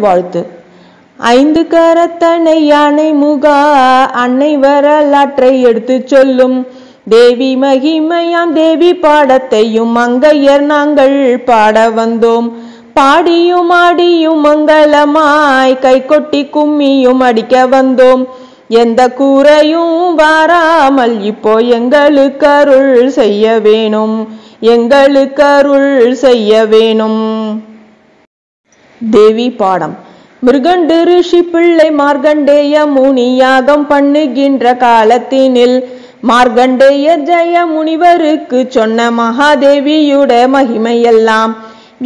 வாழ்த்து. 5 கரத்தனை யானை முகா அன்னை வரலாற்றை எடுத்து சொல்லும் தேவி மகிமையாம் தேவி பாடத்தையும் மங்கையர் நாங்கள் பாட வந்தோம். பாடியும் ஆடியும் மங்களமாய் கை கொட்டி கும்மியும் அடிக்க வந்தோம். எந்த கூரையும் வாராமல் இப்போ எங்களுக்கு அருள் செய்ய வேணும், எங்களுக்கு அருள் செய்ய வேணும். தேவி பாடம். மிருகண்டு ரிஷி பிள்ளை மார்கண்டேய முனி யாகம் பண்ணுகின்ற காலத்தினில் மார்கண்டேயர் ஜெய முனிவருக்கு சொன்ன மகாதேவியுட மகிமையெல்லாம்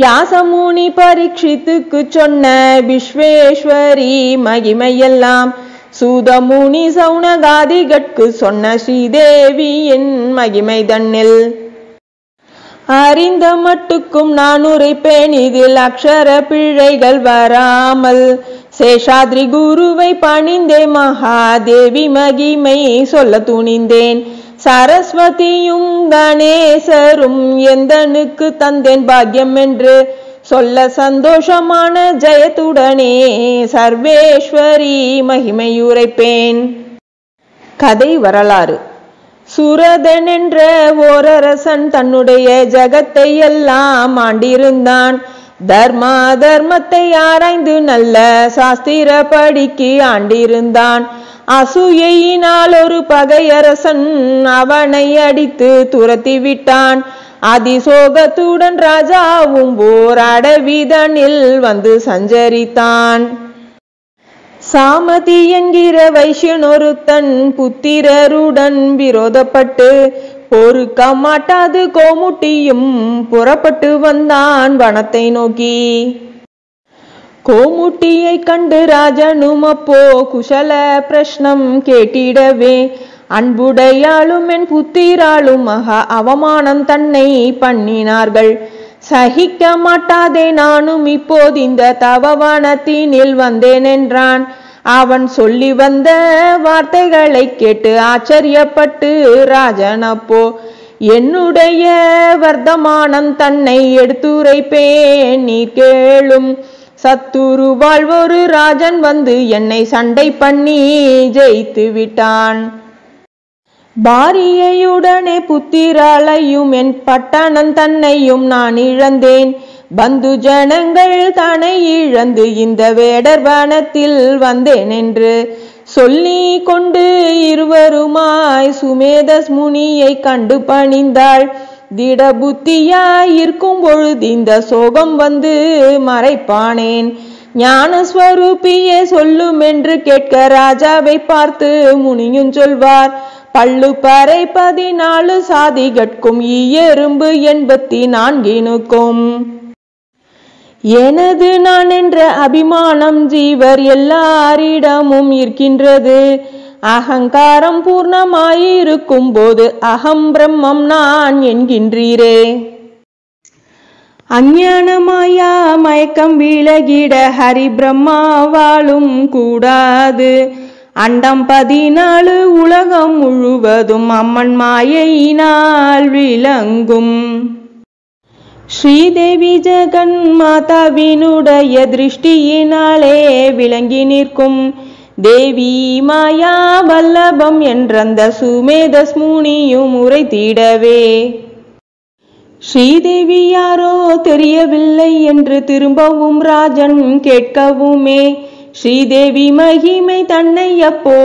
வியாசமுனி பரீட்சித்துக்கு சொன்ன விஸ்வேஸ்வரி மகிமையெல்லாம் சூதமுனி சௌனகாதிகட்கு சொன்ன ஸ்ரீதேவியின் மகிமை தன்னில் அறிந்த மட்டுக்கும் நான் உரைப்பேன், இதில் அக்ஷர பிழைகள் வராமல். சேஷாத்ரி குருவை பணிந்தே மகாதேவி மகிமை சொல்ல துணிந்தேன். சரஸ்வதியும் கணேசரும் எந்தனுக்கு தந்தேன் பாக்கியம் என்று சொல்ல சந்தோஷமான ஜெயத்துடனே சர்வேஸ்வரி மகிமையுரைப்பேன். கதை வரலாறு. சூரதன் என்ற ஓரரசன் தன்னுடைய ஜகத்தை எல்லாம் ஆண்டிருந்தான். தர்மத்தை ஆராய்ந்து நல்ல சாஸ்திர படிக்கு ஆண்டிருந்தான். அசூயையினால் ஒரு பகையரசன் அவனை அடித்து துரத்தி விட்டான். அதிசோகத்துடன் ராஜாவும் ஓர் அடவிதனில் வந்து சஞ்சரித்தான். சாமதி என்கிற வைஷ்யனொருத்தன் புத்திரருடன் விரோதப்பட்டு பொறுக்க மாட்டாது கோமுட்டியும் புறப்பட்டு வந்தான் வனத்தை நோக்கி. கோமுட்டியை கண்டு ராஜனும் அப்போ குஷல பிரஷ்னம் கேட்டிடவே அன்புடையாளும் என் புத்திராளும் மகா அவமானம் தன்னை பண்ணினார்கள். சகிக்க மாட்டாதே நானும் இப்போது இந்த தவவனத்தினில் வந்தேன் என்றான். அவன் சொல்லி வந்த வார்த்தைகளை கேட்டு ஆச்சரியப்பட்டு ராஜன் அப்போ என்னுடைய வர்த்தமானம் தன்னை எடுத்துரைப்பேன் நீ கேளும். சத்துரு வாழ்வொரு ராஜன் வந்து என்னை சண்டை பண்ணி ஜெயித்து விட்டான். பாரியையுடனே புத்திராளையும் என் பட்டணம் தன்னையும் நான் இழந்தேன். பந்து ஜனங்கள் தன்னை இழந்து இந்த வேடர் வனத்தில் வந்தேன் என்று சொல்லி கொண்டு இருவருமாய் சுமேதஸ் முனியை கண்டு பணிந்தாள். திட புத்தியாயிருக்கும் பொழுது இந்த சோகம் வந்து மறைப்பானேன். ஞானஸ்வரூபியே சொல்லும் என்று கேட்க ராஜாவை பார்த்து முனியும் சொல்வார். பள்ளு பறை 14 சாதிகட்கும் எறும்பு 84னுக்கும் எனது நான் என்ற அபிமானம் ஜீவர் எல்லாரிடமும் இருக்கின்றது. அகங்காரம் பூர்ணமாயிருக்கும் போது அகம் பிரம்மம் நான் என்கின்றீரே. அஞ்ஞானமாயா மயக்கம் விலகிட ஹரி பிரம்மாவாலும் கூடாது. அண்டம் 14 உலகம் முழுவதும் அம்மன் மாயையினால் விளங்கும். ஸ்ரீதேவி ஜெகன் மாதாவினுடைய திருஷ்டியினாலே விளங்கி நிற்கும். தேவி மாயா வல்லபம் என்றந்த சுமேதஸ் முனியும் உரைத்திடவே ஸ்ரீதேவி யாரோ தெரியவில்லை என்று திரும்பவும் ராஜன் கேட்கவுமே ஸ்ரீதேவி மகிமை தன்னை அப்போ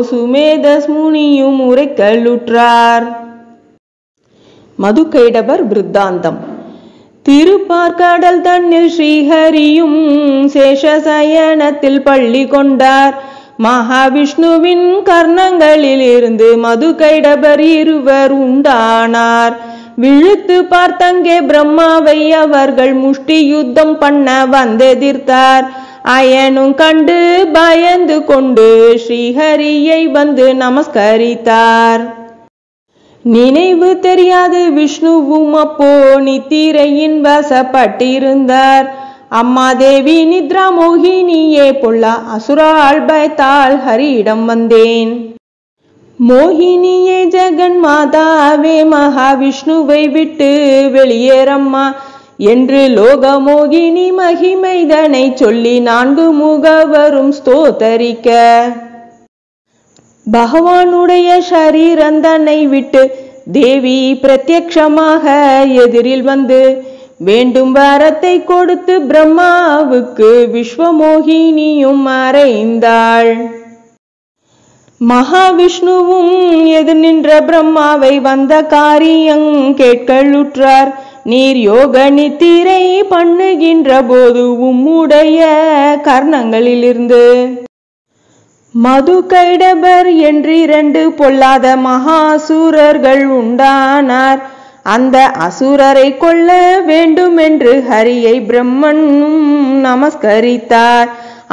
சுமேதஸ் முனியும் உரைக்கலுற்றார். மதுக்கைடபர் விருத்தாந்தம். திருப்பார்கடல் தன்னில் ஸ்ரீஹரியும் சேஷசயனத்தில் பள்ளி கொண்டார். மகாவிஷ்ணுவின் கர்ணங்களில் இருந்து மதுக்கைடபர் இருவர் உண்டானார். விழுத்து பார்த்தங்கே பிரம்மாவை அவர்கள் முஷ்டி யுத்தம் பண்ண வந்தெதிர்த்தார். அயனும் கண்டு பயந்து கொண்டு ஸ்ரீஹரியை வந்து நமஸ்கரித்தார். நினைவு தெரியாது விஷ்ணுவும் அப்போ நித்திரையின் வசப்பட்டிருந்தார். அம்மா தேவி நித்ரா மோகினியே பொல்லா அசுரால் பயத்தால் ஹரியிடம் வந்தேன். மோகினியே ஜெகன் மாதாவே மகாவிஷ்ணுவை விட்டு வெளியேறம்மா. என்று லோகமோகினி மகிமைதனை சொல்லி 4 முகவரும் ஸ்தோத்தரிக்க பகவானுடைய ஷரீரந்தனை விட்டு தேவி பிரத்யக்ஷமாக எதிரில் வந்து வேண்டும் வரத்தை கொடுத்து பிரம்மாவுக்கு விஸ்வமோகினியும் மறைந்தாள். மகாவிஷ்ணுவும் எதிர் நின்ற பிரம்மாவை வந்த காரியம் கேட்கலுற்றார். நீர் யோக நித்திரை பண்ணுகின்ற போது உம்முடைய கர்ணங்களிலிருந்து மது கைடபர் என்று 2 பொல்லாத மகாசூரர்கள் உண்டானார். அந்த அசுரரை கொல்ல வேண்டுமென்று ஹரியை பிரம்மனும் நமஸ்கரித்தார்.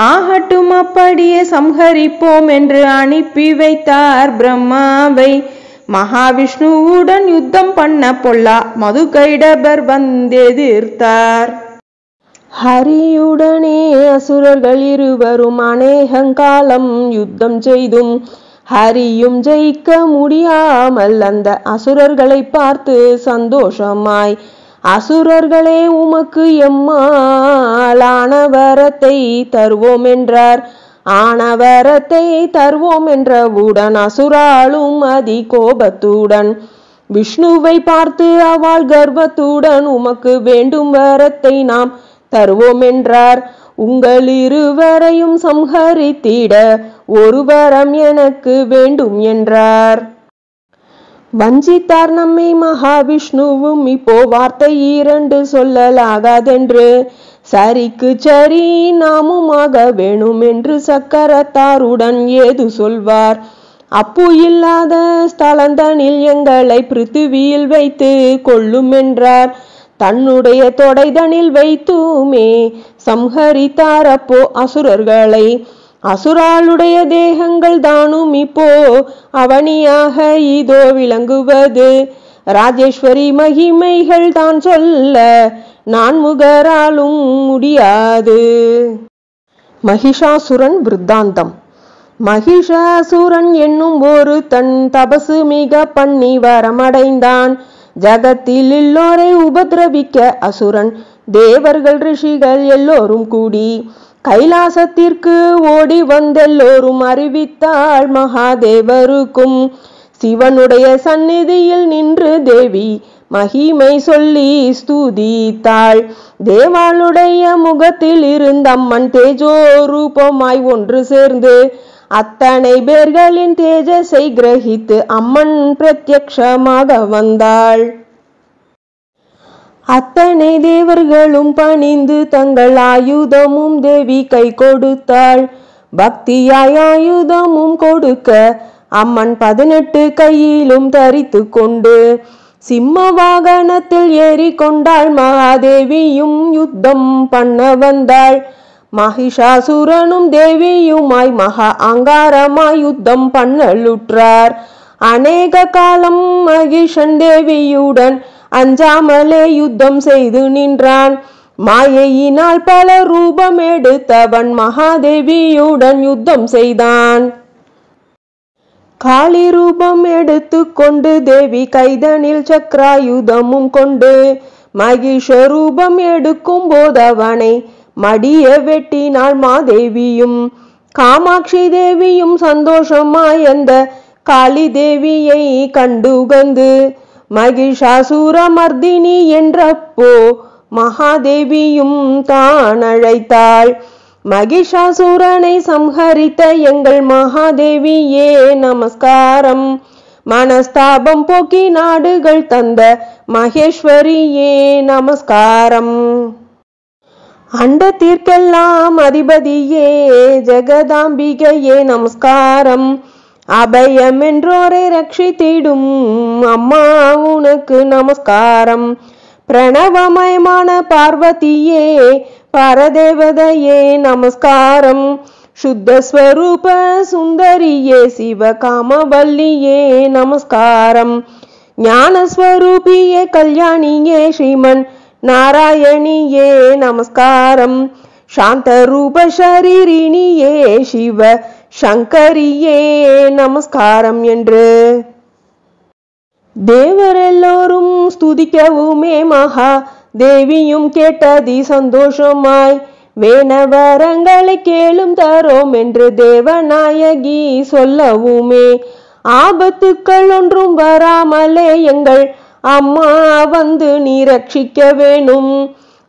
ஆகட்டும், அப்படியே சம்ஹரிப்போம் என்று அனுப்பி வைத்தார். பிரம்மாவை மகாவிஷ்ணுவுடன் யுத்தம் பண்ண பொல்லா மது கைடபர் வந்தெதிர்த்தார். ஹரியுடனே அசுரர்கள் இருவரும் அநேகங்காலம் யுத்தம் செய்தும் ஹரியும் ஜெயிக்க முடியாமல் அந்த அசுரர்களை பார்த்து சந்தோஷமாய், அசுரர்களே உமக்கு எம்மால் ஆனவரத்தை தருவோம் என்றார். ஆனவரத்தை தருவோம் என்றவுடன் அசுராலும் அதி கோபத்துடன் விஷ்ணுவை பார்த்து அவள் கர்வத்துடன் உமக்கு வேண்டும் வரத்தை நாம் தருவோம் என்றார். உங்கள் இருவரையும் சம்ஹரித்திட ஒரு வரம் எனக்கு வேண்டும் என்றார். வஞ்சித்தார் நம்மை மகாவிஷ்ணுவும். இப்போ வார்த்தை 2 சொல்லலாகாதென்று சரிக்கு சரி நாமுமாக வேணும் என்று சக்கரத்தாருடன் ஏது சொல்வார். அப்பு இல்லாத ஸ்தலந்தனில் எங்களை பிருத்திவியில் வைத்து கொள்ளும் என்றார். தன்னுடைய தொடைதனில் வைத்துமே சம்ஹரித்தார் அப்போ அசுரர்களை. அசுராளுடைய தேகங்கள் தானும் இப்போ அவனியாக இதோ விளங்குவது. ராஜேஸ்வரி மகிமைகள் தான் சொல்ல நான் முகராலும் முடியாது. மகிஷாசுரன் விருத்தாந்தம். மகிஷாசுரன் என்னும் ஒரு தன் தபசு மிக பண்ணி வரமடைந்தான். ஜகத்தில் எல்லோரை உபதிரவிக்க அசுரன் தேவர்கள் ரிஷிகள் எல்லோரும் கூடி கைலாசத்திற்கு ஓடி வந்தெல்லோரும் அறிவித்தாள் மகாதேவருக்கும். சிவனுடைய சந்நிதியில் நின்று தேவி மகிமை சொல்லி ஸ்துதித்தாள். தேவாளுடைய முகத்தில் இருந்தம்மன் தேஜோ ரூபமாய் ஒன்று சேர்ந்து அத்தனை பேர்களின் தேஜஸை கிரகித்து அம்மன் பிரத்யக்ஷமாக வந்தாள். அத்தனை தேவர்களும் பணிந்து தங்கள் ஆயுதமும் தேவி கை கொடுத்தாள். பக்தியாய் ஆயுதமும் கொடுக்க அம்மன் 18 கையிலும் தரித்து கொண்டு சிம்ம வாகனத்தில் ஏறி கொண்டாள். மகாதேவியும் யுத்தம் பண்ண வந்தாள். மகிஷாசுரனும் தேவியுமாய் மகா அங்காரமாய் யுத்தம் பண்ணலுற்றார். அநேக காலம் மகிஷன் தேவியுடன் அஞ்சாமலே யுத்தம் செய்து நின்றான். மாயையினால் பல ரூபம் எடுத்தவன் மகாதேவியுடன் யுத்தம் செய்தான். காளி ரூபம் எடுத்து கொண்டு தேவி கைதனில் சக்கராயுதமும் கொண்டு மகிஷ ரூபம் எடுக்கும் போதவனை மடிய வெட்டினாள். மாதேவியும் காமாட்சி தேவியும் சந்தோஷமாய் அந்த காளி தேவியை கண்டுகந்து மகிஷாசுர மர்தினி என்றப்போ மகாதேவியும் தான் அழைத்தாள். மகிஷாசுரனை சம்ஹரித்த எங்கள் மகாதேவியே நமஸ்காரம். மனஸ்தாபம் போக்கி நாடுகள் தந்த மகேஸ்வரியே நமஸ்காரம். அண்டத்திற்கெல்லாம் அதிபதியே ஜெகதாம்பிகையே நமஸ்காரம். அபயம் என்றோரை ரட்சித்திடும் அம்மா உனக்கு நமஸ்காரம். பிரணவமயமான பார்வதியே பரதேவதையே நமஸ்காரம். சுத்தஸ்வரூப சுந்தரியே சிவகாமவல்லியே நமஸ்காரம். ஞானஸ்வரூபியே கல்யாணியே ஸ்ரீமன் நாராயணியே நமஸ்காரம். சாந்த ரூப ஷரீரிணியே சிவ சங்கரியே நமஸ்காரம் என்று தேவர் எல்லோரும் ஸ்துதிக்கவுமே மகா தேவியும் கேட்டதி சந்தோஷமாய், வேணவரங்களை கேளும் தரோம் என்று தேவநாயகி சொல்லவுமே, ஆபத்துக்கள் ஒன்றும் வராமலே எங்கள் அம்மா வந்து நீ ரட்சிக்க வேணும்,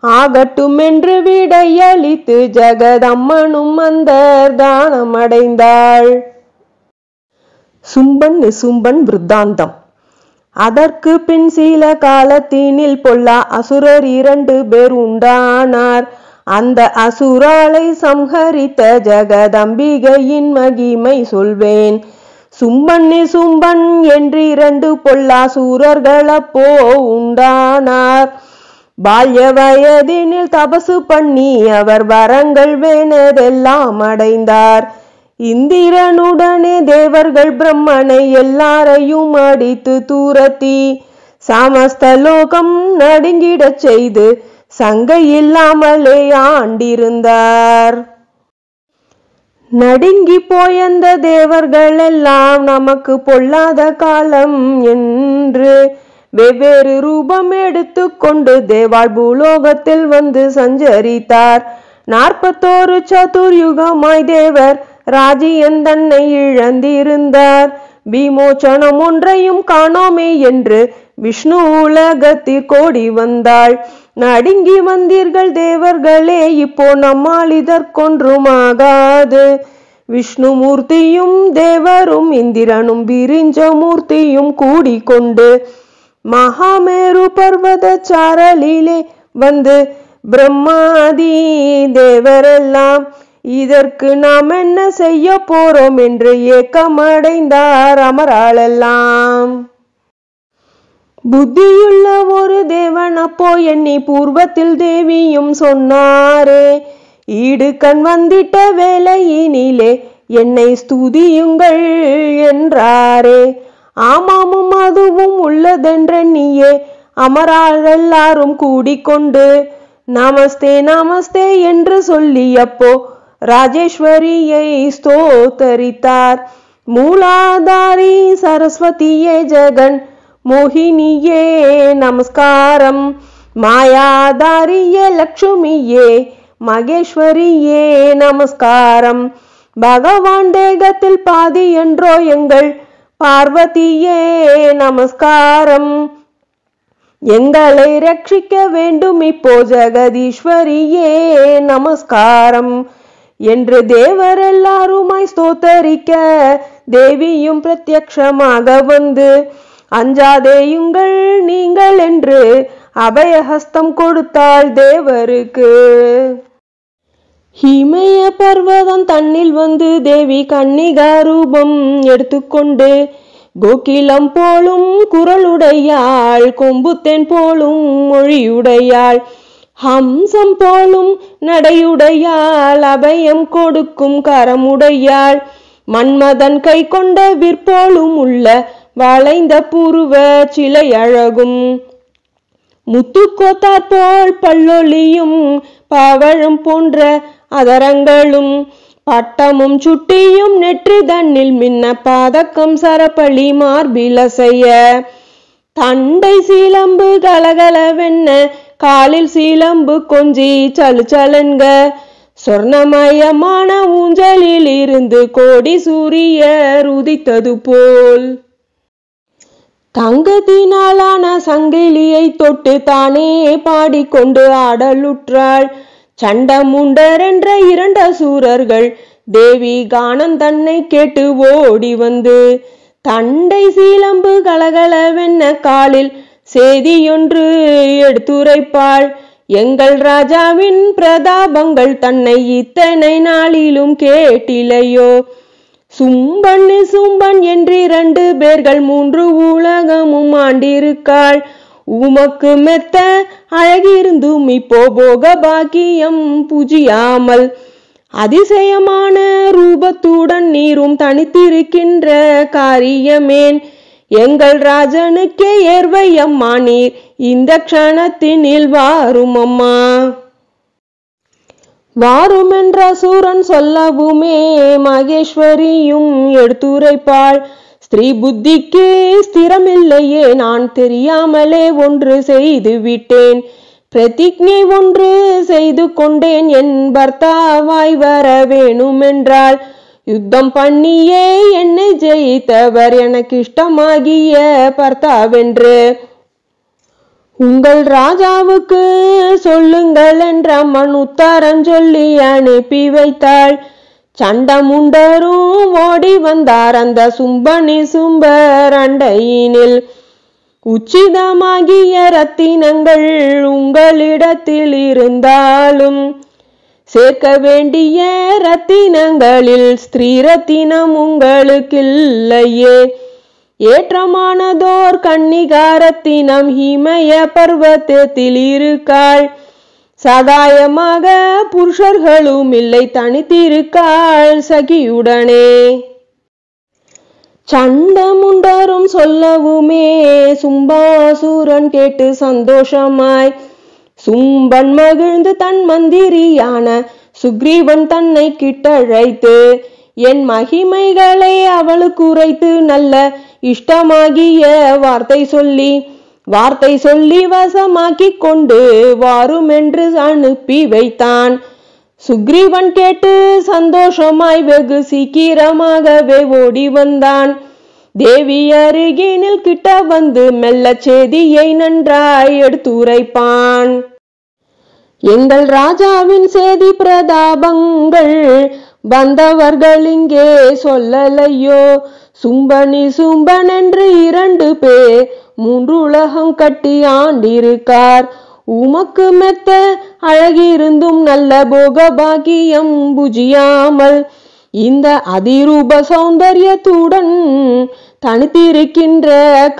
ஆகட்டும் என்று விடையளித்து ஜெகதம்மனும் அந்த தானம் அடைந்தாள். சும்பன் நிசும்பன் விருத்தாந்தம். அதற்கு பின் சில காலத்தினில் பொல்லா அசுரர் 2 பேர் உண்டானார். அந்த அசுராலை சம்ஹரித்த ஜெகதம்பிகையின் மகிமை சொல்வேன். சும்பன் நிசும்பன் என்று 2 பொல்லா சூரர்கள் அப்போ உண்டானார். பால்ய வயதினில் தபசு பண்ணி அவர் வரங்கள் வேணதெல்லாம் அடைந்தார். இந்திரனுடனே தேவர்கள் பிரம்மனை எல்லாரையும் அடித்து தூரத்தி சமஸ்த லோகம் நடுங்கிடச் செய்து சங்கை இல்லாமலே ஆண்டிருந்தார். நடுங்கி போயந்த தேவர்கள் எல்லாம் நமக்கு பொல்லாத காலம் என்று வெவ்வேறு ரூபம் எடுத்து கொண்டு தேவாள் பூலோகத்தில் வந்து சஞ்சரித்தார். 41 சதுர்யுகமாய் தேவர் ராஜ்யம் தன்னை இழந்திருந்தார். விமோச்சனம் ஒன்றையும் காணோமே என்று விஷ்ணு உலகத்திற்கோடி வந்தாள். நடுங்கி வந்தீர்கள் தேவர்களே, இப்போ நம்மால் இதற்கொன்றுமாகாது. விஷ்ணு மூர்த்தியும் தேவரும் இந்திரனும் விரிஞ்ச மூர்த்தியும் கூடிக்கொண்டு மகாமேரு பர்வத சாரலிலே வந்து பிரம்மாதி தேவரெல்லாம் இதற்கு நாம் என்ன செய்ய போறோம் என்று ஏக்கமடைந்தார் அமராளெல்லாம். புத்தியுள்ள ஒரு தேவன் அப்போ எண்ணி பூர்வத்தில் தேவியும் சொன்னாரே, ஈடு கண் வந்திட்ட வேளையினிலே என்னை ஸ்துதியுங்கள் என்றாரே. ஆமாமும் அதுவும் உள்ளதென்றெண்ணியே அமரால் எல்லாரும் கூடிக்கொண்டு நமஸ்தே நமஸ்தே என்று சொல்லியப்போ ராஜேஸ்வரியை ஸ்தோத்தரித்தார். மூலாதாரி சரஸ்வதியே ஜெகன் மோகினியே நமஸ்காரம், மாயாதாரியே லட்சுமியே மகேஸ்வரியே நமஸ்காரம், பகவான் தேகத்தில் பாதி என்றோ எங்கள் பார்வதியே நமஸ்காரம், எங்களை ரட்சிக்க வேண்டும் இப்போ ஜெகதீஸ்வரியே நமஸ்காரம் என்று தேவர் எல்லாருமாய் ஸ்தோத்தரிக்க தேவியும் பிரத்யக்ஷமாக வந்து அஞ்சாதேயுங்கள் நீங்கள் என்று அபயஹஸ்தம் கொடுத்தாள் தேவருக்கு. ஹிமய பர்வதம் தன்னில் வந்து தேவி கன்னிகா ரூபம் எடுத்துக்கொண்டு கோகிலம் போலும் குரலுடையாள், கொம்புத்தேன் போலும் மொழியுடையாள், ஹம்சம் போலும் நடையுடையாள், அபயம் கொடுக்கும் கரமுடையாள், மன்மதன் கை கொண்ட விற்போலும் உள்ள வளைந்த புருவ சிலை அழகும், முத்துக்கோத்தார் போல் பல்லொலியும் பவழம் போன்ற அதரங்களும், பட்டமும் சுட்டியும் நெற்றி தன்னில் மின்ன பாதக்கம் சரப்பளி மார்பிலசைய, தண்டை சீலம்பு கலகலவென்ன காலில் சீலம்பு கொஞ்சி சலுச்சலன்க, சொர்ணமயமான ஊஞ்சலில் இருந்து கோடி சூரியர் உதித்தது போல், தங்கத்தினாலான சங்கிலியை தொட்டு தானே பாடிக்கொண்டு ஆடலுற்றாள். சண்டமுண்டர் என்ற 2 அசுரர்கள் தேவி கானம் தன்னை கேட்டு ஓடி வந்து தண்டை சீலம்பு கலகலவென்ன காலில் செய்தியொன்று எடுத்துரைப்பாள். எங்கள் ராஜாவின் பிரதாபங்கள் தன்னை இத்தனை நாளிலும் கேட்டிலையோ, சும்பன் சும்பன் என்று 2 பேர்கள் 3 உலகமும் ஆண்டிருக்காள். உமக்கு மெத்த அழகிருந்தும் இப்போ போக பாக்கியம் புஜியாமல் அதிசயமான ரூபத்துடன் நீரும் தனித்திருக்கின்ற காரியமேன், எங்கள் ராஜனுக்கே ஏர்வையம்மா நீர் இந்த க்ஷணத்தினில் வாரும் அம்மா. வாரும் என்ற சூரன் சொல்லவுமே மகேஸ்வரியும் எடுத்துரைப்பாள். ஸ்திரீ புத்திக்கு ஸ்திரமில்லையே, நான் தெரியாமலே ஒன்று செய்து விட்டேன். பிரதிஜை ஒன்று செய்து கொண்டேன், என் பர்த்தாவாய் வர வேணுமென்றால் யுத்தம் பண்ணியே என்னை ஜெயித்தவர் எனக்கு இஷ்டமாகிய பர்த்தாவென்று உங்கள் ராஜாவுக்கு சொல்லுங்கள் என்ற அம்மன் உத்தரம் சொல்லி அனுப்பி வைத்தாள். சண்டமுண்டரும் ஓடி வந்தார் அந்த சும்பனி சும்பர் அண்டையினில். உச்சிதமாகிய ரத்தினங்கள் உங்களிடத்தில் இருந்தாலும் சேர்க்க வேண்டிய ரத்தினங்களில் ஸ்திரீ ரத்தினம் உங்களுக்கில்லையே. ஏற்றமானதோர் கன்னிகாரத்தினம் ஹிமய பர்வதத்தில் இருக்காள். சகாயமாக புருஷர்களும் இல்லை, தனித்திருக்காள் சகியுடனே. சண்டமுண்டரும் சொல்லவுமே சும்பாசூரன் கேட்டு சந்தோஷமாய் சும்பன் மகிழ்ந்து தன் மந்திரியான சுக்ரீவன் தன்னை கிட்டழைத்து என் மகிமைகளை அவளுக்கு உரைத்து நல்ல இஷ்டமாகிய வார்த்தை சொல்லி வசமாக்கி கொண்டு வாருமென்று அனுப்பி வைத்தான். சுக்ரீவன் கேட்டு சந்தோஷமாய் வெகு சீக்கிரமாகவே ஓடி வந்தான். தேவி அருகினில் கிட்ட வந்து மெல்ல செய்தியை நன்றாய் எடுத்துரைப்பான். எங்கள் ராஜாவின் செய்தி பிரதாபங்கள் வந்தவர்கள் இங்கே சொல்லலையோ. சும்பனி சும்பன் என்று 2 பேர் 3 உலகம் கட்டி ஆண்டிருக்கார். உமக்கு மெத்த அழகிருந்தும் நல்ல போக பாக்கியம் புஜியாமல் இந்த அதிரூப சௌந்தரியத்துடன் தனித்திருக்கின்ற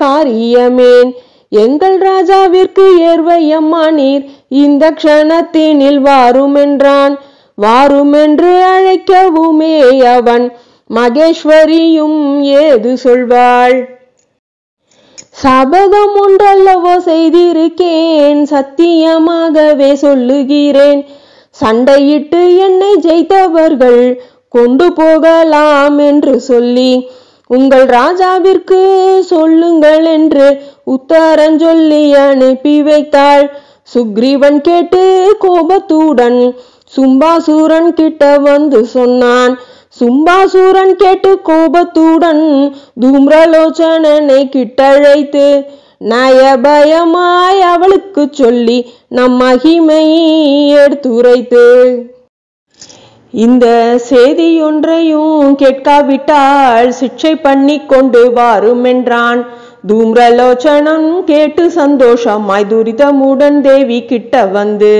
காரியமேன். எங்கள் ராஜாவிற்கு ஏர்வையம்மா நீர் இந்த க்ஷணத்தினில் வாருமென்றான். வாருமென்று அழைக்கவுமே அவன் மகேஸ்வரியும் ஏது சொல்வாள். சபதம் ஒன்றல்லவோ செய்திருக்கேன், சத்தியமாகவே சொல்லுகிறேன். சண்டையிட்டு என்னை ஜெயித்தவர்கள் கொண்டு போகலாம் என்று சொல்லி உங்கள் ராஜாவிற்கு சொல்லுங்கள் என்று உத்தரம் சொல்லி அனுப்பி வைத்தாள். சுக்ரீவன் கேட்டு கோபத்துடன் சும்பாசூரன் கிட்ட வந்து சொன்னான். சும்பாசூரன் கேட்டு கோபத்துடன் தூம்ரலோச்சனனை கிட்டழைத்து நயபயமாய் அவளுக்கு சொல்லி நம் மகிமையை எடுத்துரைத்து இந்த செய்தியொன்றையும் கேட்காவிட்டால் சிக்ஷை பண்ணி கொண்டு வாருமென்றான். தூம்ரலோச்சனன் கேட்டு சந்தோஷமாய் துரிதமுடன் தேவி கிட்ட வந்து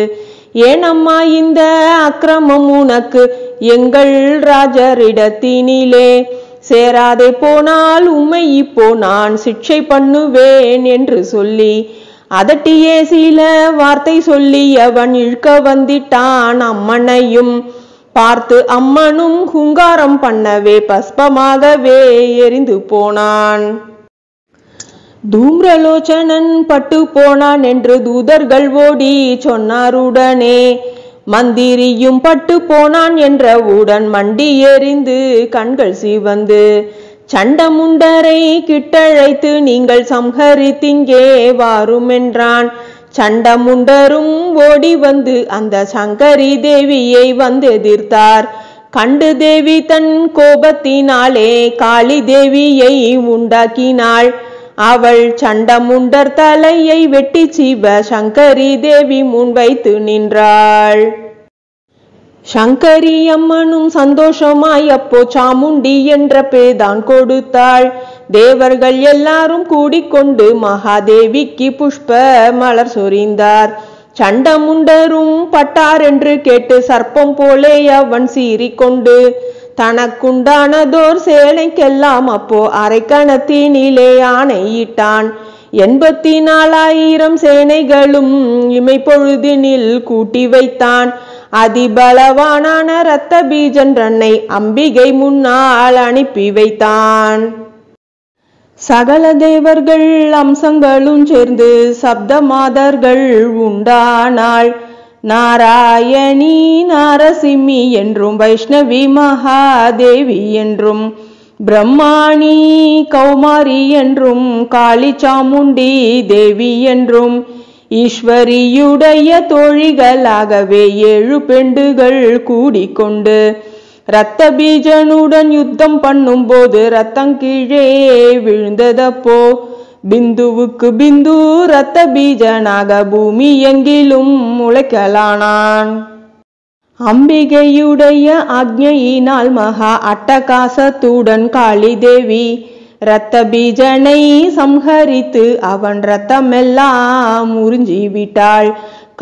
ஏனம்மா இந்த அக்கிரமம் உனக்கு எங்கள் ராஜரிடத்தினிலே சேராதே போனால் உம்மை இப்போ நான் சிக்ஷை பண்ணுவேன் என்று சொல்லி அதட்டியே சில வார்த்தை சொல்லி அவன் இழுக்க வந்திட்டான். அம்மனையும் பார்த்து அம்மனும் ஹுங்காரம் பண்ணவே பஸ்பமாகவே எரிந்து போனான். தூம்ரலோச்சனன் பட்டு போனான் என்று தூதர்கள் ஓடி சொன்னாருடனே மந்திரியும் பட்டு போனான் என்றவுடன் மண்டி எறிந்து கண்கள் சிவந்து சண்டமுண்டரை கிட்டழைத்து நீங்கள் சம்ஹரித்திங்கே வாருமென்றான். சண்டமுண்டரும் ஓடி வந்து அந்த சங்கரி தேவியை வந்து எதிர்த்தார். கண்டு தேவி தன் கோபத்தினாலே காளி தேவியை உண்டாக்கினாள். அவள் சண்டமுண்டர் தலையை வெட்டி சிவ சங்கரி தேவி முன் வைத்து நின்றாள். சங்கரி அம்மனும் சந்தோஷமாய் அப்போ சாமுண்டி என்ற பேதான் கொடுத்தாள். தேவர்கள் எல்லாரும் கூடிக்கொண்டு மகாதேவிக்கு புஷ்ப மலர் சொரிந்தார். சண்டமுண்டரும் பட்டார் என்று கேட்டு சர்ப்பம் போலே அவன் சீறிக்கொண்டு தனக்குண்டானதோர் சேலைக்கெல்லாம் அப்போ அரைக்கணத்தினிலே ஆணையிட்டான். 84,000 சேனைகளும் இமை பொழுதினில் கூட்டி வைத்தான். அதிபலவானான இரத்த பீஜன்றனை அம்பிகை முன்னால் அனுப்பி வைத்தான். சகல தேவர்கள் அம்சங்களும் சேர்ந்து சப்த மாதர்கள் உண்டானாள். நாராயணி நாரசிம்மி என்றும் வைஷ்ணவி மகாதேவி என்றும் பிரம்மாணி கௌமாரி என்றும் காளி சாமுண்டி தேவி என்றும் ஈஸ்வரியுடைய தோழிகளாகவே 7 பெண்டுகள் கூடிக்கொண்டு இரத்த பீஜனுடன் யுத்தம் பண்ணும் போது ரத்தம் கீழே விழுந்ததப்போ பிந்துவுக்கு பிந்து இரத்த பீஜனாக பூமி எங்கிலும் முளைக்கலானான். அம்பிகையுடைய ஆக்ஞையினால் மகா அட்டகாசத்துடன் காளி தேவி இரத்த பீஜனை சம்ஹரித்து அவன் இரத்தமெல்லாம் உறிஞ்சிவிட்டாள்.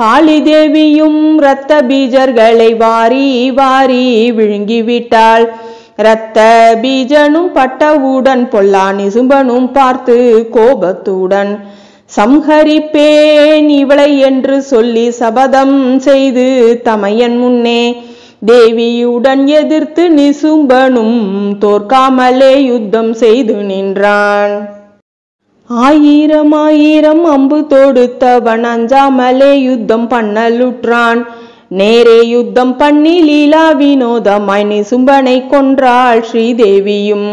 காளி தேவியும் இரத்த பீஜர்களை வாரி வாரி விழுங்கிவிட்டாள். இரத்த பீஜனும் பட்டவுடன் பொல்லா நிசும்பனும் பார்த்து கோபத்துடன் சம்ஹரிப்பேன் இவளை என்று சொல்லி சபதம் செய்து தமையன் முன்னே தேவியுடன் எதிர்த்து நிசும்பனும் தோற்காமலே யுத்தம் செய்து நின்றான். 1000 அம்பு தொடுத்தவன் அஞ்சாமலே யுத்தம் பண்ணலுற்றான். நேரே யுத்தம் பண்ணி லீலா வினோதமாய் நிசும்பனை கொன்றாள் ஸ்ரீதேவியும்.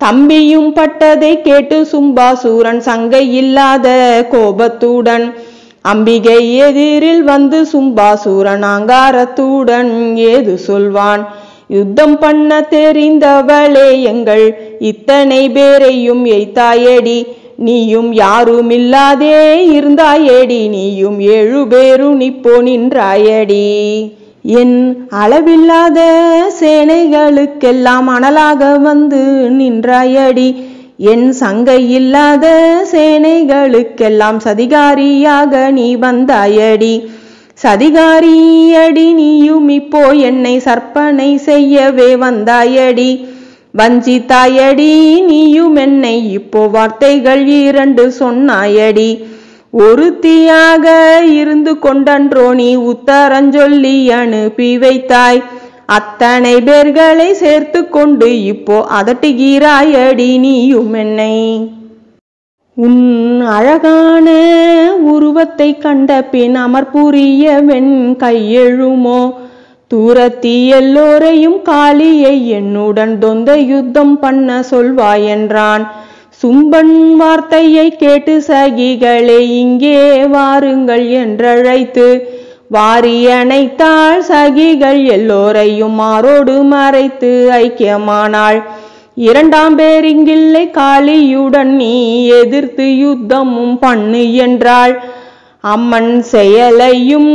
தம்பியும் பட்டதை கேட்டு சும்பாசூரன் சங்கை இல்லாத கோபத்துடன் அம்பிகை எதிரில் வந்து சும்பாசூரன் ஆங்காரத்துடன் ஏது சொல்வான். யுத்தம் பண்ண தெரிந்தவளே எங்கள் இத்தனை பேரையும் எய்த்தாயடி, நீயும் யாருமில்லாதே இருந்தாயடி, நீயும் 7 பேரும் நிப்போ நின்றாயடி. என் அளவில்லாத சேனைகளுக்கெல்லாம் அனலாக வந்து நின்றாயடி, என் சங்கை இல்லாத சேனைகளுக்கெல்லாம் சதிகாரியாக நீ வந்தாயடி. சதிகாரியடி நீயும் இப்போ என்னை சற்பனை செய்யவே வந்தாயடி. வஞ்சித்தாயடி நீயும் என்னை இப்போ வார்த்தைகள் 2 சொன்னாயடி. ஒருத்தியாக இருந்து கொண்டன்றோ நீ உத்தரஞ்சொல்லி அனுப்பி வைத்தாய். அத்தனை பேர்களை சேர்த்து கொண்டு இப்போ அதட்டுகிறாயடி நீயும் என்னை. உன் அழகான உருவத்தை கண்ட பின் அமர்புரிய வெண் கையெழுமோ, தூரத்தி எல்லோரையும் காளியை என்னுடன் தொந்த யுத்தம் பண்ண சொல்வாயென்றான். சும்பன் வார்த்தையை கேட்டு சகிகளே இங்கே வாருங்கள் என்றழைத்து வாரி அணைத்தாள். சகிகள் எல்லோரையும் மாரோடு மறைத்து ஐக்கியமானாள். 2ஆம் பேர் இங்கில்லை காளியுடன் நீ எதிர்த்து யுத்தமும் பண்ணு என்றாள். அம்மன் செயலையும்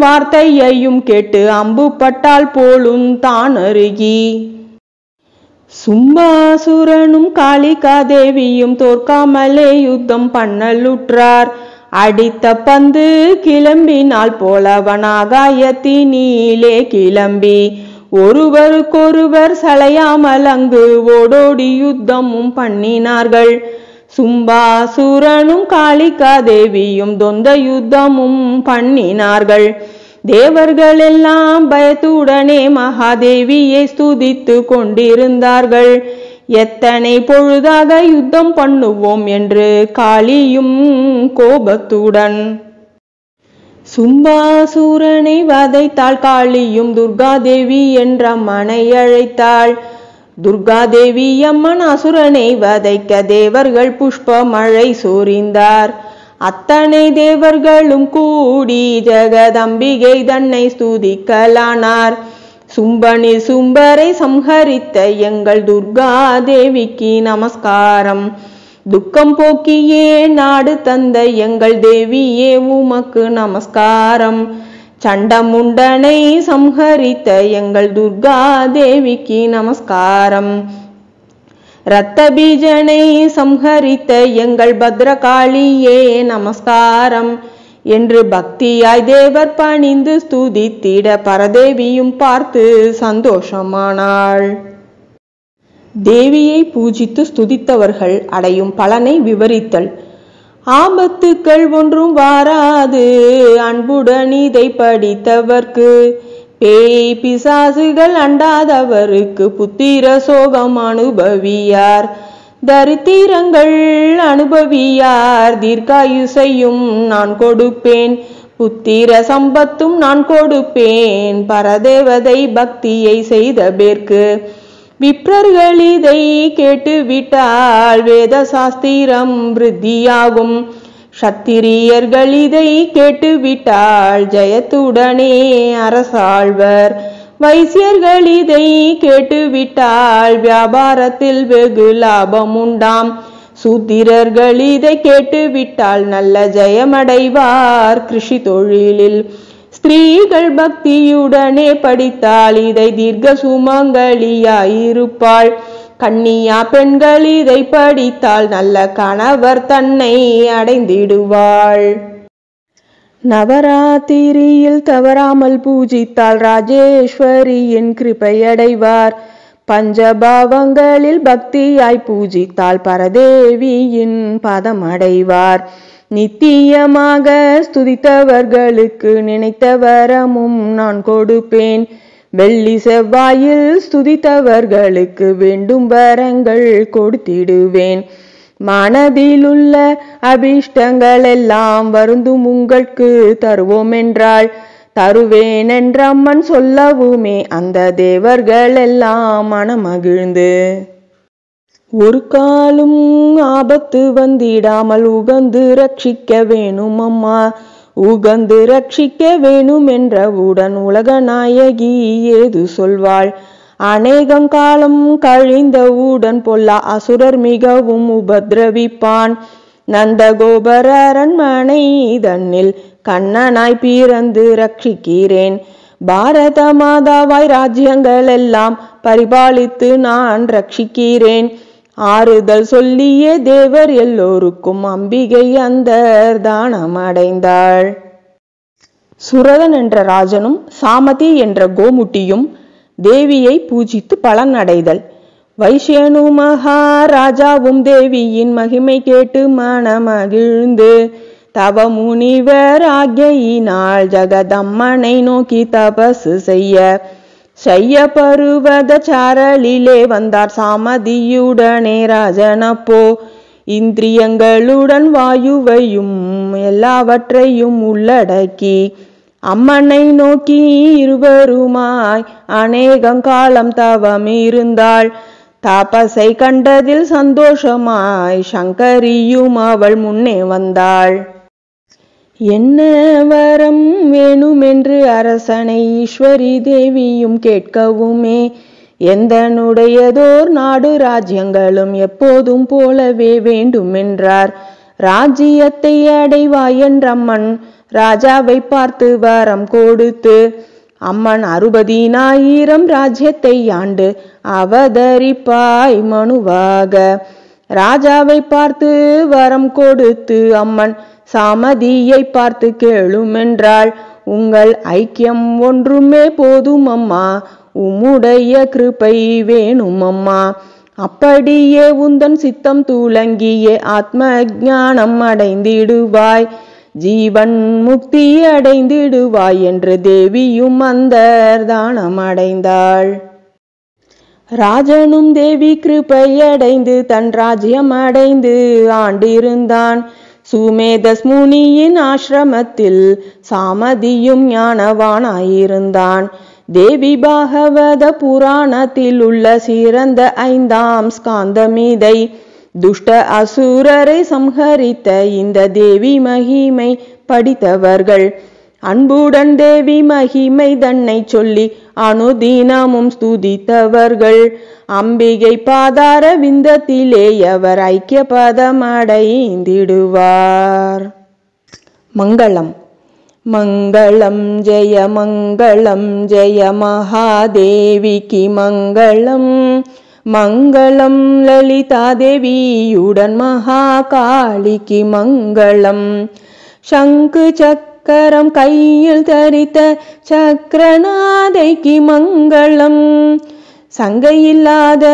வார்த்தையையும் கேட்டு அம்பு பட்டால் போலும் தான் அருகி. சும்பாசுரனும் காளிகாதேவியும் தோற்காமலே யுத்தம் பண்ணலுற்றார். அடித்த பந்து கிளம்பினால் போலவன் ஆகாயத்தினிலே கிளம்பி ஒருவருக்கொருவர் சளையாமல் அங்கு ஓடோடி யுத்தமும் பண்ணினார்கள். சும்பாசுரனும் காளிகாதேவியும் தொந்த யுத்தமும் பண்ணினார்கள். தேவர்கள் எல்லாம் பயத்துடனே மகாதேவியை ஸ்துதித்து கொண்டிருந்தார்கள். எத்தனை பொழுதாக யுத்தம் பண்ணுவோம் என்று காளியும் கோபத்துடன் சும்பாசூரனை வதைத்தாள். காளியும் துர்காதேவி என்ற அம்மனை அழைத்தாள். துர்காதேவி அம்மன் அசுரனை வதைக்க தேவர்கள் புஷ்ப மழை சொரிந்தார். அத்தனை தேவர்களும் கூடி ஜெகதம்பிகை தன்னை ஸ்துதிக்கலானார். சும்பனி சும்பரை சம்ஹரித்த எங்கள் துர்கா தேவிக்கு நமஸ்காரம். துக்கம் போக்கியே நாடு தந்த எங்கள் தேவியே உமக்கு நமஸ்காரம். சண்டமுண்டனை சம்ஹரித்த எங்கள் துர்கா தேவிக்கு நமஸ்காரம். இரத்த பீஜனை சம்ஹரித்த எங்கள் பத்ரகாளியே நமஸ்காரம் என்று பக்தியாய் தேவர் பணிந்து ஸ்துதித்திட பரதேவியும் பார்த்து சந்தோஷமானாள். தேவியை பூஜித்து ஸ்துதித்தவர்கள் அடையும் பலனை விவரித்தல். ஆபத்துக்கள் ஒன்றும் வாராது அன்புடன் இதை படித்தவர்க்கு, பேய் பிசாசுகள் அண்டாதவருக்கு புத்திர சோகம் அனுபவியார். தரித்திரங்கள் அனுபவியார். தீர்க்காயுசையும் நான் கொடுப்பேன், புத்திர சம்பத்தும் நான் கொடுப்பேன். பரதேவதை பக்தியை செய்த பேர்க்கு விப்ரர்கள் இதை கேட்டுவிட்டால் வேத சாஸ்திரம் விருத்தியாகும். சத்திரியர்கள் இதை கேட்டுவிட்டால் ஜெயத்துடனே அரசாழ்வர். வைசியர்கள் இதை கேட்டுவிட்டால் வியாபாரத்தில் வெகு லாபம் உண்டாம். சூத்திரர்கள் இதை கேட்டுவிட்டால் நல்ல ஜெயமடைவார் கிருஷி தொழிலில். ஸ்திரீகள் பக்தியுடனே படித்தால் இதை தீர்க்க சுமங்கலியாயிருப்பாள். கன்னியா பெண்கள் இதை படித்தால் நல்ல கணவர் தன்னை அடைந்திடுவாள். நவராத்திரியில் தவறாமல் பூஜித்தால் ராஜேஸ்வரியின் கிருபையடைவார். பஞ்சபாவங்களில் பக்தியாய் பூஜித்தால் பரதேவியின் பதம் அடைவார். நித்தியமாக ஸ்துதித்தவர்களுக்கு நினைத்த வரமும் நான் கொடுப்பேன். வெள்ளி செவ்வாயில் ஸ்துதித்தவர்களுக்கு வேண்டும் வரங்கள் கொடுத்திடுவேன். மனதிலுள்ள அபிஷ்டங்கள் எல்லாம் வருந்தும் உங்களுக்கு தருவோம் என்றாள். தருவேன் என்ற அம்மன் சொல்லவுமே அந்த தேவர்கள் எல்லாம் மனமகிழ்ந்து ஒரு காலும் ஆபத்து வந்திடாமல் உகந்து ரட்சிக்க வேணும் அம்மா. உகந்து ரட்சிக்க வேணும் என்றவுடன் உலக நாயகி ஏது சொல்வாள். அநேகம் காலம் கழிந்தவுடன் பொல்லா அசுரர் மிகவும் உபதிரவிப்பான். நந்தகோபர அரண்மனை தன்னில் கண்ணனாய் பிறந்து ரட்சிக்கிறேன். பாரத மாதாவாய் ராஜ்யங்கள் எல்லாம் பரிபாலித்து நான் ரட்சிக்கிறேன். ஆறுதல் சொல்லிய தேவர் எல்லோருக்கும் அம்பிகை அந்த தானம் அடைந்தாள். சுரதன் என்ற ராஜனும் சாமதி என்ற கோமுட்டியும் தேவியை பூஜித்து பலன் அடைதல். வைஷ்யனு மகாராஜாவும் தேவியின் மகிமை கேட்டு மனமகிழ்ந்து தவ முனிவர் ஆக்ஞையினால் ஜகதம்மனை நோக்கி தபசு செய்ய பருவத சாரலிலே வந்தார் சாமதியுடனே ராஜனப்போ. இந்திரியங்களுடன் வாயுவையும் எல்லாவற்றையும் உள்ளடக்கி அம்மனை நோக்கி இருவருமாய் அநேகங்காலம் தவம் இருந்தாள். தாபசை கண்டதில் சந்தோஷமாய் சங்கரியும் அவள் முன்னே வந்தாள். என்ன வரம் வேணுமென்று அரசனை ஈஸ்வரி தேவியும் கேட்கவுமே எந்தனுடையதோர் நாடு ராஜ்யங்களும் எப்போதும் போலவே வேண்டுமென்றார். ராஜ்யத்தை அடைவாய் என்றம்மன் ராஜாவை பார்த்து வரம் கொடுத்து அம்மன் 60,000 ராஜ்யத்தை ஆண்டு அவதரிப்பாய் மனுவாக. ராஜாவை பார்த்து வரம் கொடுத்து அம்மன் சாமதியை பார்த்து கேளுமென்றாள். உங்கள் ஐக்கியம் ஒன்றுமே போதும் அம்மா, உம்முடைய கிருபை வேணும் அம்மா. அப்படியே உந்தன் சித்தம் துலங்கியே ஆத்ம ஞானம் அடைந்திடுவாய், ஜீவன் முக்தி அடைந்திடுவாய் என்று தேவியும் அந்த தானம் அடைந்தாள். ராஜனும் தேவி கிருபை அடைந்து தன் ராஜ்யம் அடைந்து ஆண்டிருந்தான். சுமேதஸ் முனியின் ஆசிரமத்தில் சாமதியும் ஞானவானாயிருந்தான். தேவி பாகவத புராணத்தில் உள்ள சிறந்த 5ஆம் ஸ்காந்தமிதை துஷ்ட அசுரரை சம்ஹரித்த இந்த தேவி மகிமை படித்தவர்கள் அன்புடன் தேவி மகிமை தன்னை சொல்லி அனுதினமும் ஸ்துதித்தவர்கள் அம்பிகை பாதார விந்தத்திலே அவர் ஐக்கிய பதம் அடைந்திடுவார். மங்களம். மங்களம் ஜெய மகாதேவிக்கு மங்களம். மங்களம் லலிதா தேவியுடன் மகாகாளிக்கு மங்களம். சங்கு சக்கரம் கையில் தரித்த சக்கரநாதைக்கு மங்களம். சங்கையில்லாத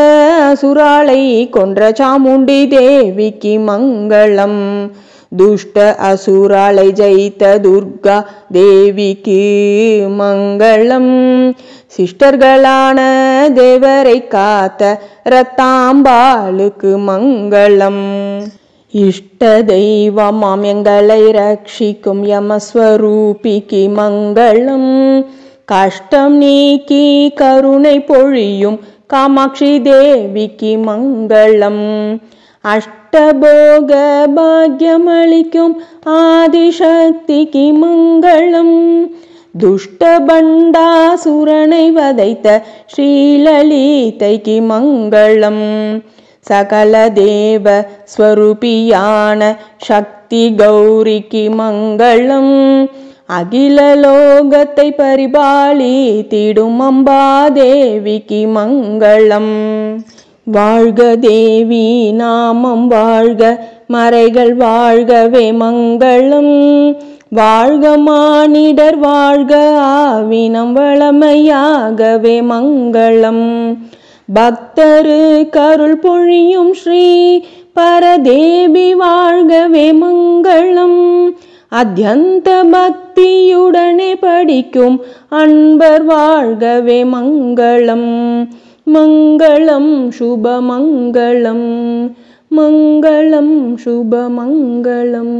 அசுராளை கொன்ற சாமுண்டி தேவிக்கு மங்களம். துஷ்ட அசுராளை ஜெயித்த துர்கா தேவிக்கு மங்களம். சிஷ்டர்களான தேவரை காத்த ரத்தாம்பாளுக்கு மங்களம். இஷ்ட தெய்வமாம் எங்களை ரட்சிக்கும் யமஸ்வரூபிக்கு மங்களம். கஷ்டம் நீக்கி கருணை பொழியும் காமாட்சி தேவிக்கு மங்களம். அஷ்டபோக பாக்யமளிக்கும் ஆதிசக்திக்கு மங்களம். துஷ்டபண்டாசுரனை வதைத்த ஸ்ரீலலிதைக்கு மங்களம். சகல தேவ ஸ்வரூபியான சக்தி கௌரிக்கு மங்களம். அகில லோகத்தை பரிபாலித்திடும் அம்பாதேவிக்கு மங்களம். வாழ்க தேவி நாமம் வாழ்க, மறைகள் வாழ்கவே மங்களம். வாழ்க மானிடர் வாழ்க, ஆவினம் வளமையாகவே மங்களம். பக்தரு கருள் பொழியும் ஸ்ரீ பரதேவி வாழ்கவே மங்களம். அத்யந்த பக்தியுடனே படிக்கும் அன்பர் வாழ்கவே மங்களம். மங்களம் சுபமங்களம், மங்களம் சுபமங்களம்.